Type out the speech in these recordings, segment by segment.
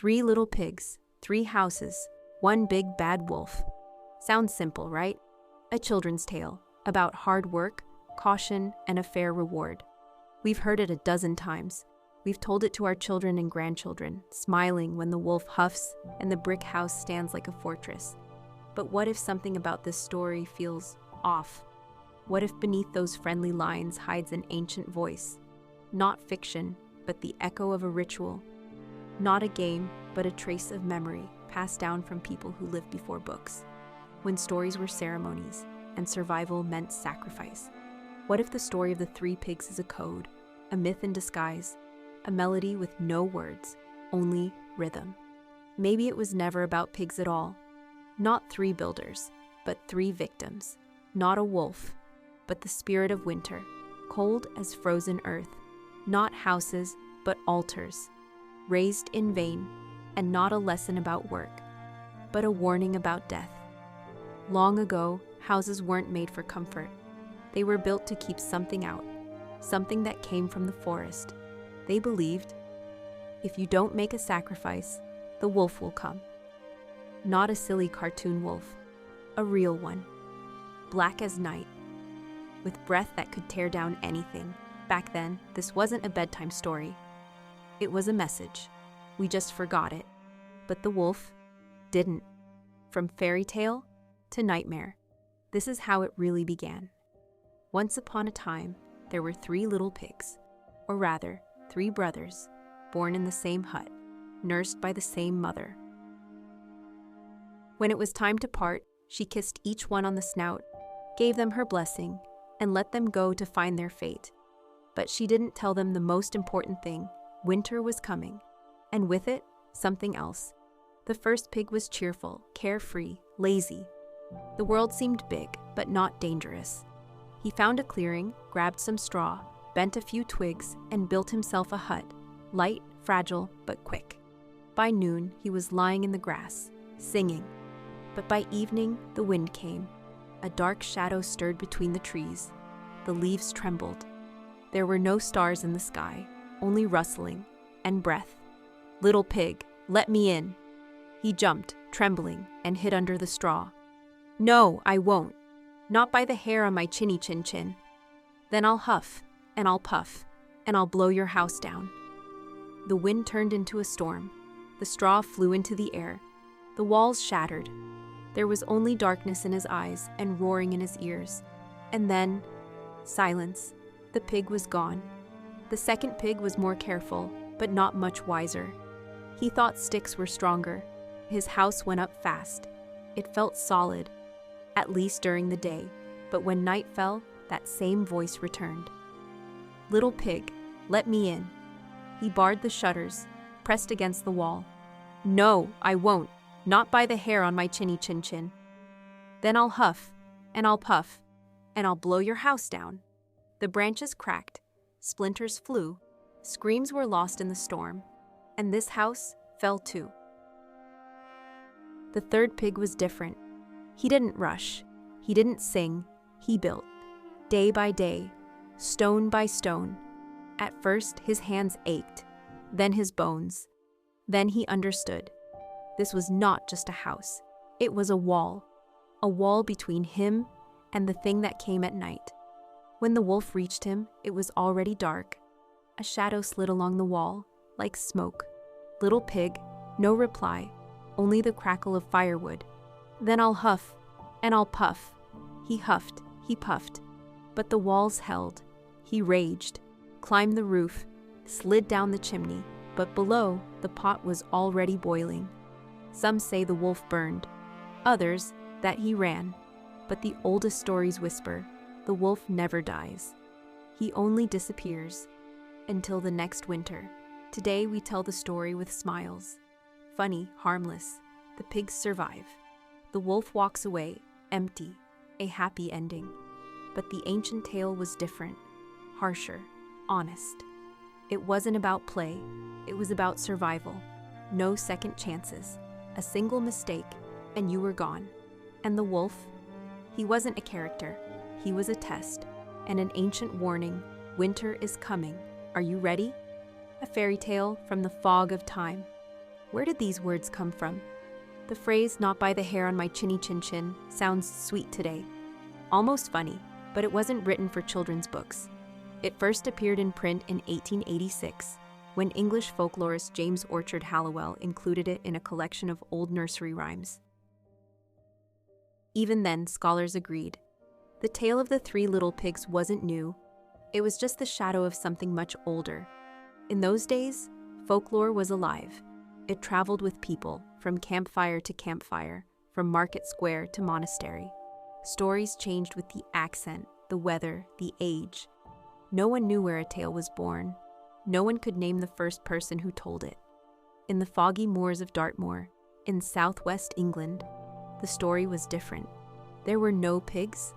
3 little pigs, 3 houses, 1 big bad wolf. Sounds simple, right? A children's tale about hard work, caution, and a fair reward. We've heard it a dozen times. We've told it to our children and grandchildren, smiling when the wolf huffs and the brick house stands like a fortress. But what if something about this story feels off? What if beneath those friendly lines hides an ancient voice? Not fiction, but the echo of a ritual. Not a game, but a trace of memory passed down from people who lived before books, when stories were ceremonies and survival meant sacrifice. What if the story of the 3 pigs is a code, a myth in disguise, a melody with no words, only rhythm? Maybe it was never about pigs at all. Not 3 builders, but 3 victims. Not a wolf, but the spirit of winter, cold as frozen earth. Not houses, but altars, raised in vain, and not a lesson about work, but a warning about death. Long ago, houses weren't made for comfort. They were built to keep something out, something that came from the forest. They believed, if you don't make a sacrifice, the wolf will come. Not a silly cartoon wolf, a real one, black as night, with breath that could tear down anything. Back then, this wasn't a bedtime story. It was a message. We just forgot it. But the wolf didn't. From fairy tale to nightmare, this is how it really began. Once upon a time, there were 3 little pigs, or rather, 3 brothers, born in the same hut, nursed by the same mother. When it was time to part, she kissed each one on the snout, gave them her blessing, and let them go to find their fate. But she didn't tell them the most important thing. Winter was coming, and with it, something else. The first pig was cheerful, carefree, lazy. The world seemed big, but not dangerous. He found a clearing, grabbed some straw, bent a few twigs, and built himself a hut, light, fragile, but quick. By noon, he was lying in the grass, singing. But by evening, the wind came. A dark shadow stirred between the trees. The leaves trembled. There were no stars in the sky, only rustling and breath. "Little pig, let me in." He jumped, trembling, and hid under the straw. "No, I won't. Not by the hair on my chinny chin chin. Then I'll huff, and I'll puff, and I'll blow your house down." The wind turned into a storm. The straw flew into the air. The walls shattered. There was only darkness in his eyes and roaring in his ears. And then, silence. The pig was gone. The second pig was more careful, but not much wiser. He thought sticks were stronger. His house went up fast. It felt solid, at least during the day, but when night fell, that same voice returned. "Little pig, let me in." He barred the shutters, pressed against the wall. "No, I won't. Not by the hair on my chinny chin chin. Then I'll huff, and I'll puff, and I'll blow your house down." The branches cracked, splinters flew, screams were lost in the storm, and this house fell too. The third pig was different. He didn't rush, he didn't sing, he built, day by day, stone by stone. At first, his hands ached, then his bones. Then he understood. This was not just a house. It was a wall between him and the thing that came at night. When the wolf reached him, it was already dark. A shadow slid along the wall, like smoke. "Little pig," no reply, only the crackle of firewood. "Then I'll huff, and I'll puff." He huffed, he puffed, but the walls held. He raged, climbed the roof, slid down the chimney, but below, the pot was already boiling. Some say the wolf burned, others that he ran, but the oldest stories whisper, the wolf never dies. He only disappears until the next winter. Today we tell the story with smiles. Funny, harmless, the pigs survive. The wolf walks away, empty, a happy ending. But the ancient tale was different, harsher, honest. It wasn't about play, it was about survival. No second chances. A single mistake, and you were gone. And the wolf? He wasn't a character. He was a test, and an ancient warning. Winter is coming. Are you ready? A fairy tale from the fog of time. Where did these words come from? The phrase, "not by the hair on my chinny chin chin," sounds sweet today. Almost funny, but it wasn't written for children's books. It first appeared in print in 1886, when English folklorist James Orchard Halliwell included it in a collection of old nursery rhymes. Even then, scholars agreed. The tale of the three little pigs wasn't new. It was just the shadow of something much older. In those days, folklore was alive. It traveled with people, from campfire to campfire, from market square to monastery. Stories changed with the accent, the weather, the age. No one knew where a tale was born. No one could name the first person who told it. In the foggy moors of Dartmoor, in southwest England, the story was different. There were no pigs.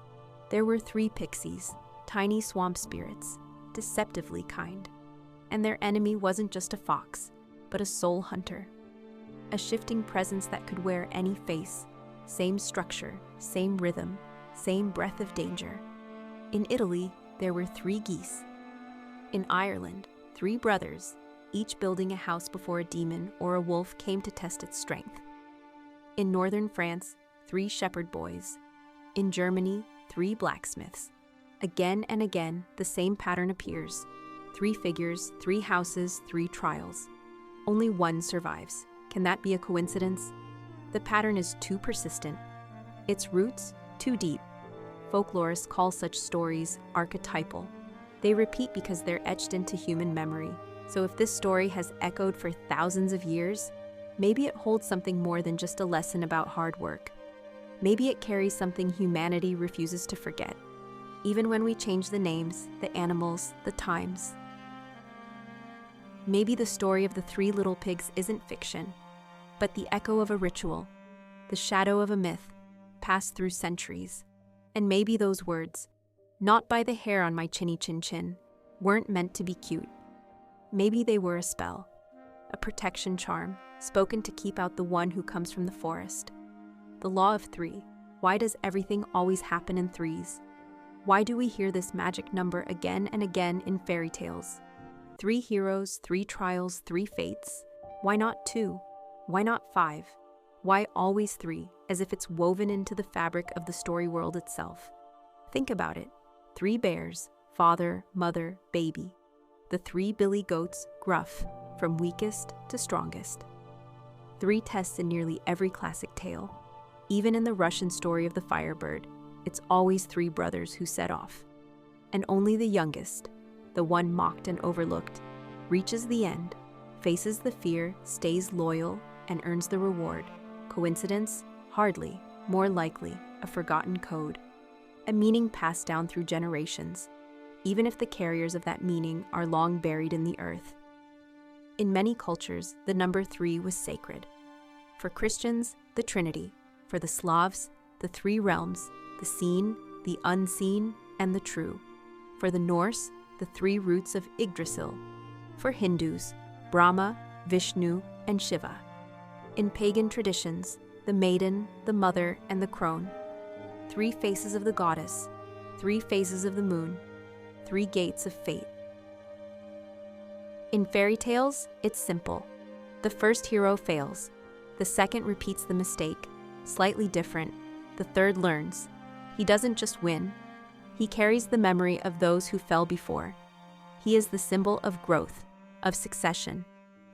There were three pixies, tiny swamp spirits, deceptively kind. And their enemy wasn't just a fox, but a soul hunter. A shifting presence that could wear any face, same structure, same rhythm, same breath of danger. In Italy, there were three geese. In Ireland, three brothers, each building a house before a demon or a wolf came to test its strength. In northern France, three shepherd boys. In Germany, three blacksmiths. Again and again, the same pattern appears. Three figures, three houses, three trials. Only one survives. Can that be a coincidence? The pattern is too persistent. Its roots, too deep. Folklorists call such stories archetypal. They repeat because they're etched into human memory. So if this story has echoed for thousands of years, maybe it holds something more than just a lesson about hard work. Maybe it carries something humanity refuses to forget, even when we change the names, the animals, the times. Maybe the story of the three little pigs isn't fiction, but the echo of a ritual, the shadow of a myth, passed through centuries. And maybe those words, "not by the hair on my chinny chin chin," weren't meant to be cute. Maybe they were a spell, a protection charm, spoken to keep out the one who comes from the forest. The law of three. Why does everything always happen in threes? Why do we hear this magic number again and again in fairy tales? Three heroes, three trials, three fates. Why not two? Why not five? Why always three, as if it's woven into the fabric of the story world itself? Think about it. Three bears, father, mother, baby. The three billy goats, gruff, from weakest to strongest. Three tests in nearly every classic tale. Even in the Russian story of the Firebird, it's always three brothers who set off. And only the youngest, the one mocked and overlooked, reaches the end, faces the fear, stays loyal, and earns the reward. Coincidence? Hardly. More likely, a forgotten code. A meaning passed down through generations, even if the carriers of that meaning are long buried in the earth. In many cultures, the number three was sacred. For Christians, the Trinity. For the Slavs, the three realms, the seen, the unseen, and the true. For the Norse, the three roots of Yggdrasil. For Hindus, Brahma, Vishnu, and Shiva. In pagan traditions, the maiden, the mother, and the crone. Three faces of the goddess, three phases of the moon, three gates of fate. In fairy tales, it's simple. The first hero fails. The second repeats the mistake, slightly different. The third learns. He doesn't just win. He carries the memory of those who fell before. He is the symbol of growth, of succession.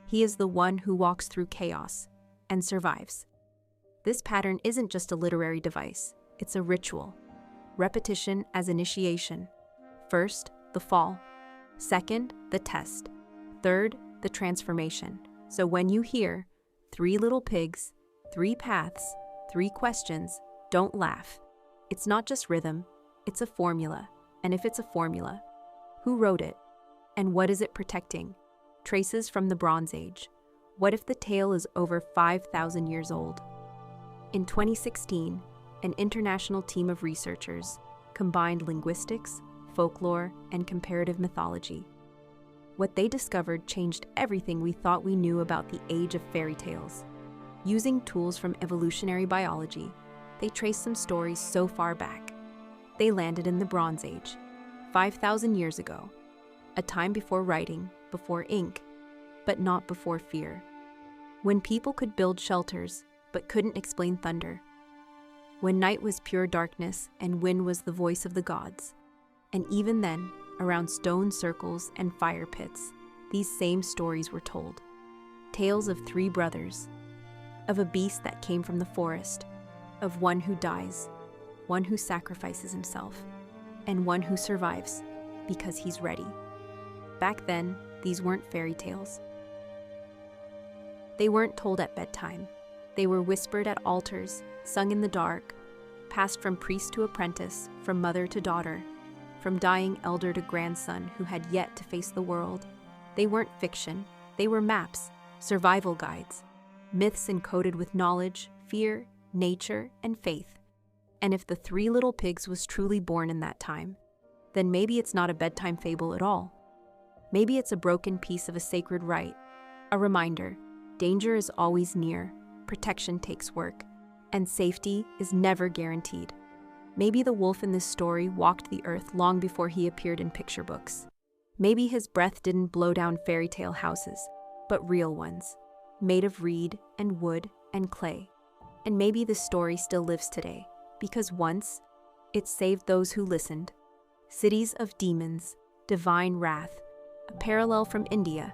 He is the one who walks through chaos and survives. This pattern isn't just a literary device, it's a ritual. Repetition as initiation. First, the fall. Second, the test. Third, the transformation. So when you hear three little pigs, three paths, three questions, don't laugh. It's not just rhythm, it's a formula. And if it's a formula, who wrote it? And what is it protecting? Traces from the Bronze Age. What if the tale is over 5,000 years old? In 2016, an international team of researchers combined linguistics, folklore, and comparative mythology. What they discovered changed everything we thought we knew about the age of fairy tales. Using tools from evolutionary biology, they traced some stories so far back. They landed in the Bronze Age, 5,000 years ago, a time before writing, before ink, but not before fear. When people could build shelters but couldn't explain thunder. When night was pure darkness and wind was the voice of the gods. And even then, around stone circles and fire pits, these same stories were told. Tales of three brothers, of a beast that came from the forest, of one who dies, one who sacrifices himself, and one who survives because he's ready. Back then, these weren't fairy tales. They weren't told at bedtime. They were whispered at altars, sung in the dark, passed from priest to apprentice, from mother to daughter, from dying elder to grandson who had yet to face the world. They weren't fiction. They were maps, survival guides, myths encoded with knowledge, fear, nature, and faith. And if the Three Little Pigs was truly born in that time, then maybe it's not a bedtime fable at all. Maybe it's a broken piece of a sacred rite, a reminder. Danger is always near, protection takes work, and safety is never guaranteed. Maybe the wolf in this story walked the earth long before he appeared in picture books. Maybe his breath didn't blow down fairy tale houses, but real ones, made of reed and wood and clay. And maybe this story still lives today, because once, it saved those who listened. Cities of demons, divine wrath, a parallel from India.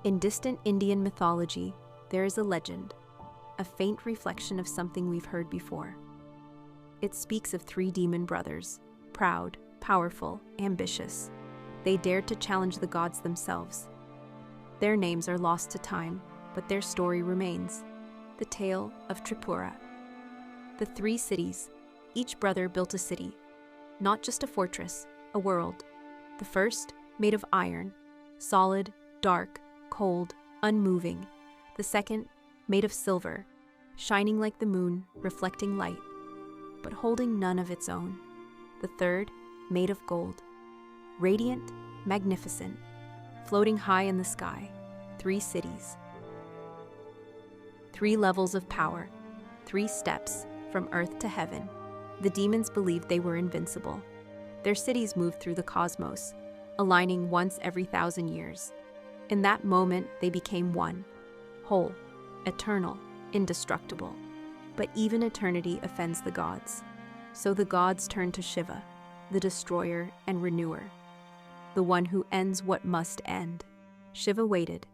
In distant Indian mythology, there is a legend, a faint reflection of something we've heard before. It speaks of three demon brothers, proud, powerful, ambitious. They dared to challenge the gods themselves. Their names are lost to time, but their story remains. The tale of Tripura. The three cities, each brother built a city, not just a fortress, a world. The first, made of iron, solid, dark, cold, unmoving. The second, made of silver, shining like the moon, reflecting light, but holding none of its own. The third, made of gold, radiant, magnificent, floating high in the sky. Three cities. Three levels of power, three steps from earth to heaven. The demons believed they were invincible. Their cities moved through the cosmos, aligning once every 1,000 years. In that moment, they became one, whole, eternal, indestructible. But even eternity offends the gods. So the gods turned to Shiva, the destroyer and renewer, the one who ends what must end. Shiva waited,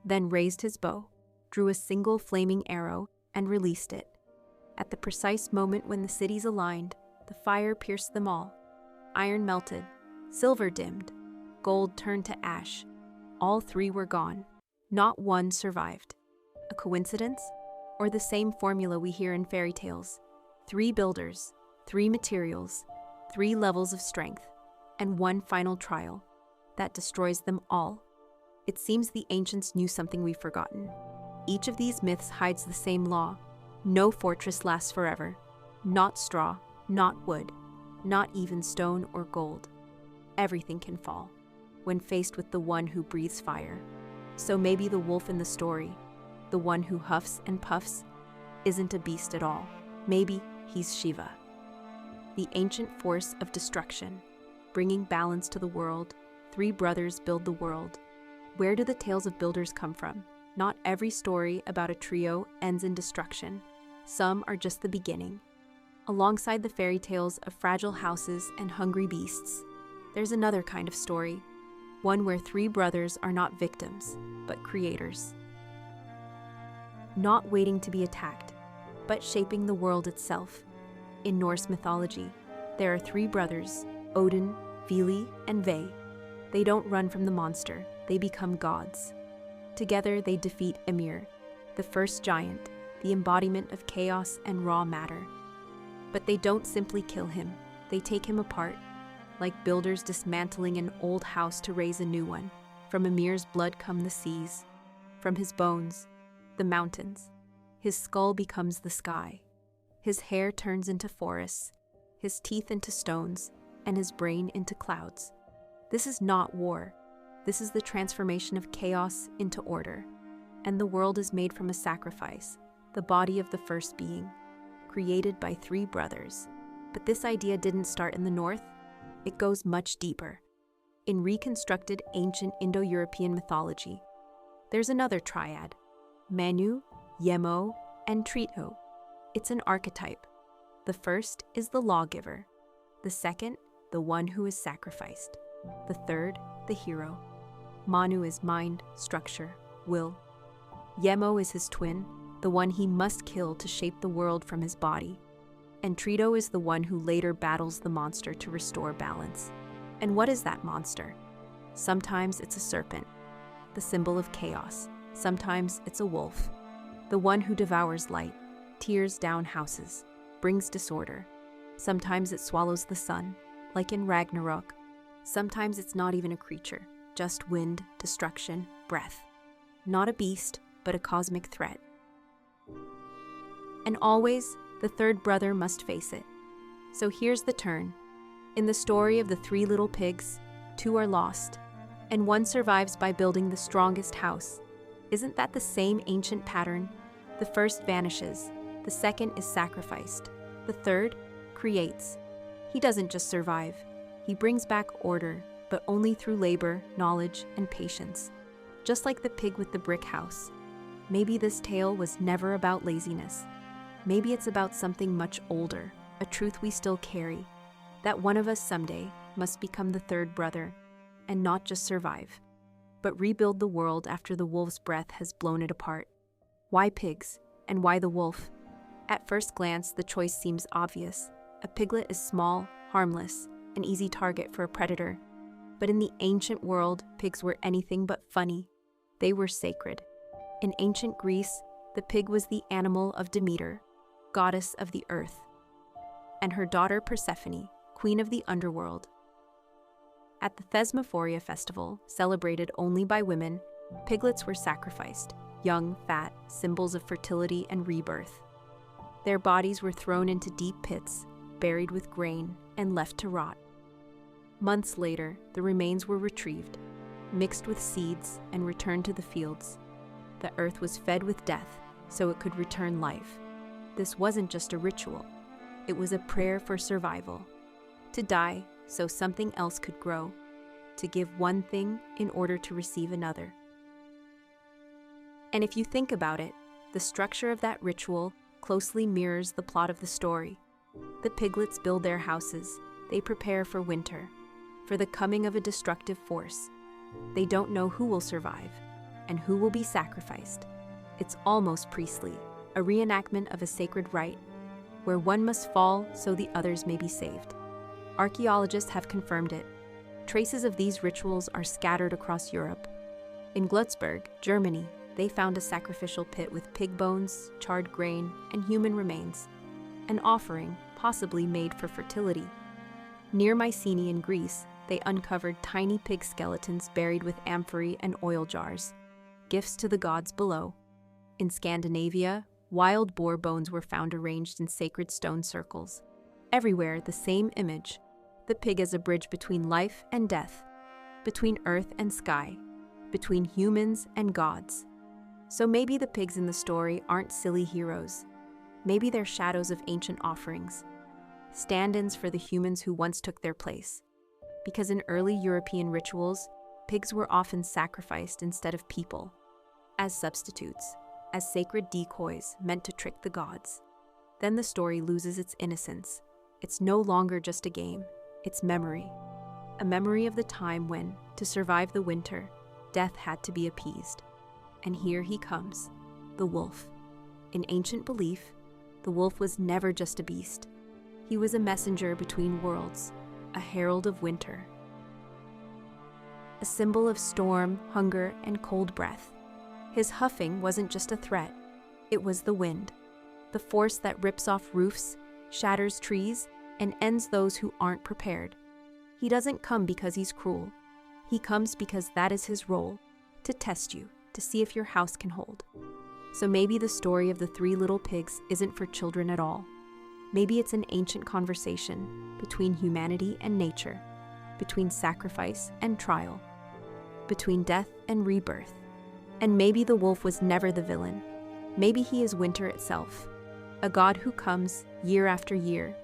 then raised his bow, drew a single flaming arrow, and released it. At the precise moment when the cities aligned, the fire pierced them all. Iron melted, silver dimmed, gold turned to ash. All three were gone. Not one survived. A coincidence? Or the same formula we hear in fairy tales? Three builders, three materials, three levels of strength, and one final trial that destroys them all. It seems the ancients knew something we've forgotten. Each of these myths hides the same law. No fortress lasts forever. Not straw, not wood, not even stone or gold. Everything can fall when faced with the one who breathes fire. So maybe the wolf in the story, the one who huffs and puffs, isn't a beast at all. Maybe he's Shiva, the ancient force of destruction, bringing balance to the world. Three brothers build the world. Where do the tales of builders come from? Not every story about a trio ends in destruction. Some are just the beginning. Alongside the fairy tales of fragile houses and hungry beasts, there's another kind of story, one where three brothers are not victims, but creators. Not waiting to be attacked, but shaping the world itself. In Norse mythology, there are three brothers, Odin, Vili, and Ve. They don't run from the monster, they become gods. Together they defeat Ymir, the first giant, the embodiment of chaos and raw matter. But they don't simply kill him, they take him apart, like builders dismantling an old house to raise a new one. From Ymir's blood come the seas, from his bones, the mountains. His skull becomes the sky. His hair turns into forests, his teeth into stones, and his brain into clouds. This is not war. This is the transformation of chaos into order. And the world is made from a sacrifice, the body of the first being, created by three brothers. But this idea didn't start in the north. It goes much deeper. In reconstructed ancient Indo-European mythology, there's another triad, Manu, Yemo, and Trito. It's an archetype. The first is the lawgiver. The second, the one who is sacrificed. The third, the hero. Manu is mind, structure, will. Yemo is his twin, the one he must kill to shape the world from his body. And Trito is the one who later battles the monster to restore balance. And what is that monster? Sometimes it's a serpent, the symbol of chaos. Sometimes it's a wolf, the one who devours light, tears down houses, brings disorder. Sometimes it swallows the sun, like in Ragnarok. Sometimes it's not even a creature, just wind, destruction, breath. Not a beast, but a cosmic threat. And always, the third brother must face it. So here's the turn. In the story of the three little pigs, two are lost, and one survives by building the strongest house. Isn't that the same ancient pattern? The first vanishes, the second is sacrificed, the third creates. He doesn't just survive, he brings back order, but only through labor, knowledge, and patience. Just like the pig with the brick house. Maybe this tale was never about laziness. Maybe it's about something much older, a truth we still carry, that one of us someday must become the third brother, and not just survive, but rebuild the world after the wolf's breath has blown it apart. Why pigs, and why the wolf? At first glance, the choice seems obvious. A piglet is small, harmless, an easy target for a predator. But in the ancient world, pigs were anything but funny. They were sacred. In ancient Greece, the pig was the animal of Demeter, goddess of the earth, and her daughter Persephone, queen of the underworld. At the Thesmophoria festival, celebrated only by women, piglets were sacrificed, young, fat, symbols of fertility and rebirth. Their bodies were thrown into deep pits, buried with grain, and left to rot. Months later, the remains were retrieved, mixed with seeds, and returned to the fields. The earth was fed with death, so it could return life. This wasn't just a ritual. It was a prayer for survival. To die, so something else could grow. To give one thing in order to receive another. And if you think about it, the structure of that ritual closely mirrors the plot of the story. The piglets build their houses. They prepare for winter, for the coming of a destructive force. They don't know who will survive and who will be sacrificed. It's almost priestly, a reenactment of a sacred rite, where one must fall so the others may be saved. Archaeologists have confirmed it. Traces of these rituals are scattered across Europe. In Glucksburg, Germany, they found a sacrificial pit with pig bones, charred grain, and human remains, an offering possibly made for fertility. Near Mycenae in Greece, they uncovered tiny pig skeletons buried with amphorae and oil jars, gifts to the gods below. In Scandinavia, wild boar bones were found arranged in sacred stone circles. Everywhere, the same image, the pig as a bridge between life and death, between earth and sky, between humans and gods. So maybe the pigs in the story aren't silly heroes. Maybe they're shadows of ancient offerings, stand-ins for the humans who once took their place. Because in early European rituals, pigs were often sacrificed instead of people, as substitutes, as sacred decoys meant to trick the gods. Then the story loses its innocence. It's no longer just a game, it's memory. A memory of the time when, to survive the winter, death had to be appeased. And here he comes, the wolf. In ancient belief, the wolf was never just a beast. He was a messenger between worlds, a herald of winter. A symbol of storm, hunger, and cold breath. His huffing wasn't just a threat, it was the wind. The force that rips off roofs, shatters trees, and ends those who aren't prepared. He doesn't come because he's cruel. He comes because that is his role, to test you, to see if your house can hold. So maybe the story of the three little pigs isn't for children at all. Maybe it's an ancient conversation between humanity and nature, between sacrifice and trial, between death and rebirth. And maybe the wolf was never the villain. Maybe he is winter itself, a god who comes year after year,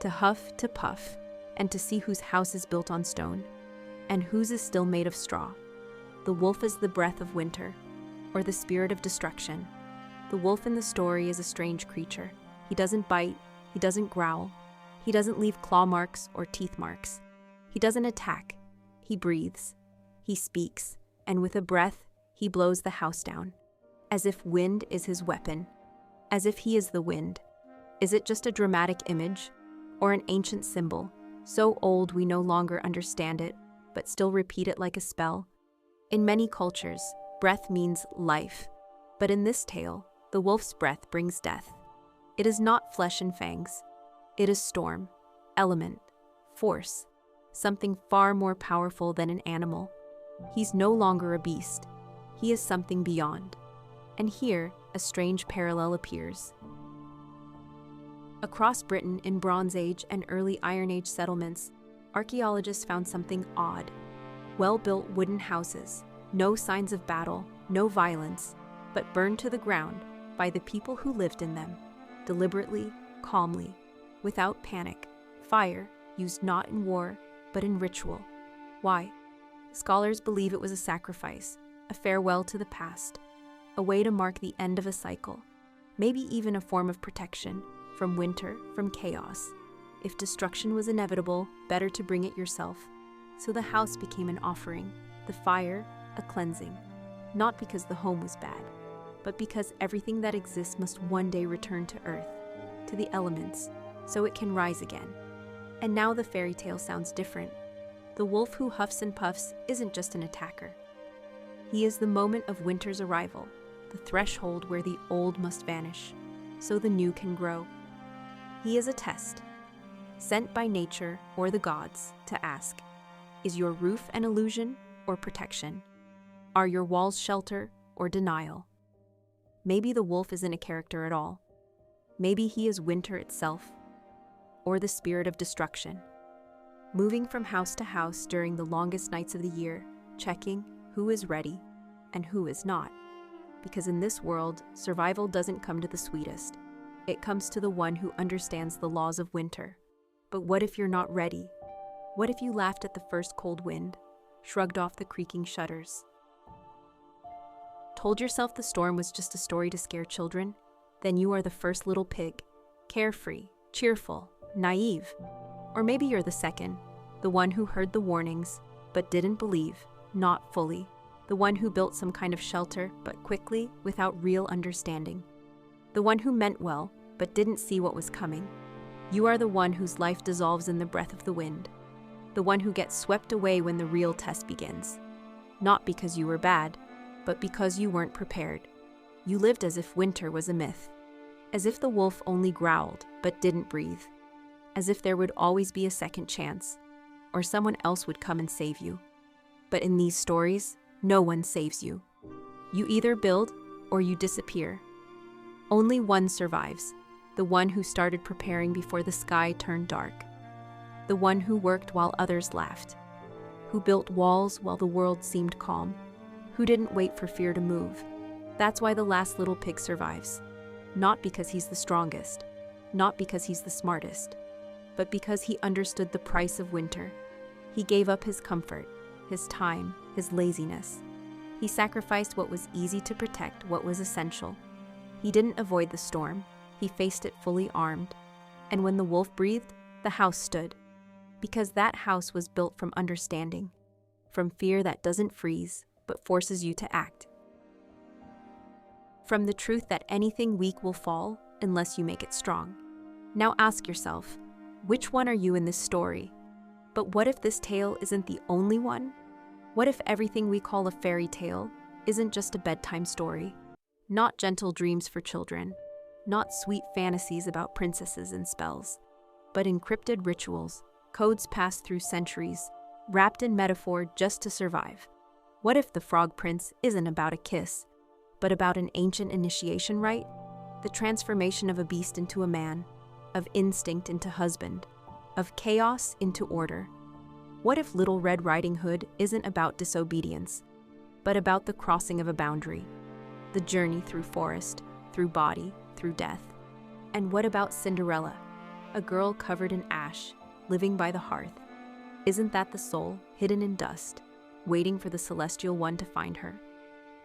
to huff, to puff, and to see whose house is built on stone, and whose is still made of straw. The wolf is the breath of winter, or the spirit of destruction? The wolf in the story is a strange creature. He doesn't bite, he doesn't growl, he doesn't leave claw marks or teeth marks. He doesn't attack, he breathes, he speaks, and with a breath, he blows the house down, as if wind is his weapon, as if he is the wind. Is it just a dramatic image, or an ancient symbol, so old we no longer understand it, but still repeat it like a spell? In many cultures, breath means life, but in this tale, the wolf's breath brings death. It is not flesh and fangs. It is storm, element, force, something far more powerful than an animal. He's no longer a beast. He is something beyond. And here, a strange parallel appears. Across Britain in Bronze Age and early Iron Age settlements, archaeologists found something odd. Well-built wooden houses, no signs of battle, no violence, but burned to the ground by the people who lived in them, deliberately, calmly, without panic. Fire, used not in war, but in ritual. Why? Scholars believe it was a sacrifice, a farewell to the past, a way to mark the end of a cycle, maybe even a form of protection from winter, from chaos. If destruction was inevitable, better to bring it yourself. So the house became an offering, the fire, a cleansing, not because the home was bad, but because everything that exists must one day return to earth, to the elements, so it can rise again. And now the fairy tale sounds different. The wolf who huffs and puffs isn't just an attacker. He is the moment of winter's arrival, the threshold where the old must vanish, so the new can grow. He is a test, sent by nature or the gods to ask, is your roof an illusion or protection? Are your walls shelter or denial? Maybe the wolf isn't a character at all. Maybe he is winter itself, or the spirit of destruction, moving from house to house during the longest nights of the year, checking who is ready and who is not. Because in this world, survival doesn't come to the sweetest. It comes to the one who understands the laws of winter. But what if you're not ready? What if you laughed at the first cold wind, shrugged off the creaking shutters, told yourself the storm was just a story to scare children? Then you are the first little pig, carefree, cheerful, naive. Or maybe you're the second, the one who heard the warnings, but didn't believe, not fully. The one who built some kind of shelter, but quickly, without real understanding. The one who meant well, but didn't see what was coming. You are the one whose life dissolves in the breath of the wind. The one who gets swept away when the real test begins. Not because you were bad, but because you weren't prepared. You lived as if winter was a myth. As if the wolf only growled, but didn't breathe. As if there would always be a second chance, or someone else would come and save you. But in these stories, no one saves you. You either build or you disappear. Only one survives, the one who started preparing before the sky turned dark. The one who worked while others laughed. Who built walls while the world seemed calm. Who didn't wait for fear to move. That's why the last little pig survives. Not because he's the strongest, not because he's the smartest, but because he understood the price of winter. He gave up his comfort, his time, his laziness. He sacrificed what was easy to protect what was essential. He didn't avoid the storm. He faced it fully armed. And when the wolf breathed, the house stood. Because that house was built from understanding, from fear that doesn't freeze, but forces you to act. From the truth that anything weak will fall unless you make it strong. Now ask yourself, which one are you in this story? But what if this tale isn't the only one? What if everything we call a fairy tale isn't just a bedtime story? Not gentle dreams for children, not sweet fantasies about princesses and spells, but encrypted rituals, codes passed through centuries, wrapped in metaphor just to survive. What if the Frog Prince isn't about a kiss, but about an ancient initiation rite? The transformation of a beast into a man, of instinct into husband, of chaos into order. What if Little Red Riding Hood isn't about disobedience, but about the crossing of a boundary, the journey through forest, through body, through death? And what about Cinderella, a girl covered in ash, living by the hearth? Isn't that the soul, hidden in dust, waiting for the celestial one to find her?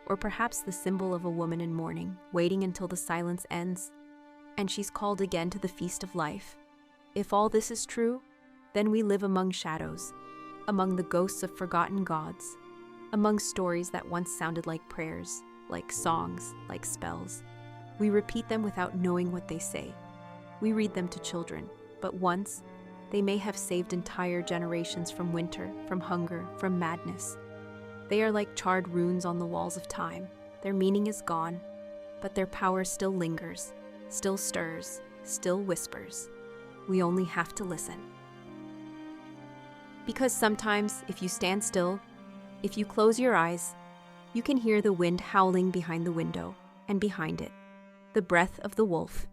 or perhaps the symbol of a woman in mourning, waiting until the silence ends, and she's called again to the feast of life. If all this is true, then we live among shadows, among the ghosts of forgotten gods, among stories that once sounded like prayers, like songs, like spells. We repeat them without knowing what they say. We read them to children, but once, they may have saved entire generations from winter, from hunger, from madness. They are like charred runes on the walls of time. Their meaning is gone, but their power still lingers, still stirs, still whispers. We only have to listen. Because sometimes, if you stand still, if you close your eyes, you can hear the wind howling behind the window, and behind it, the breath of the wolf.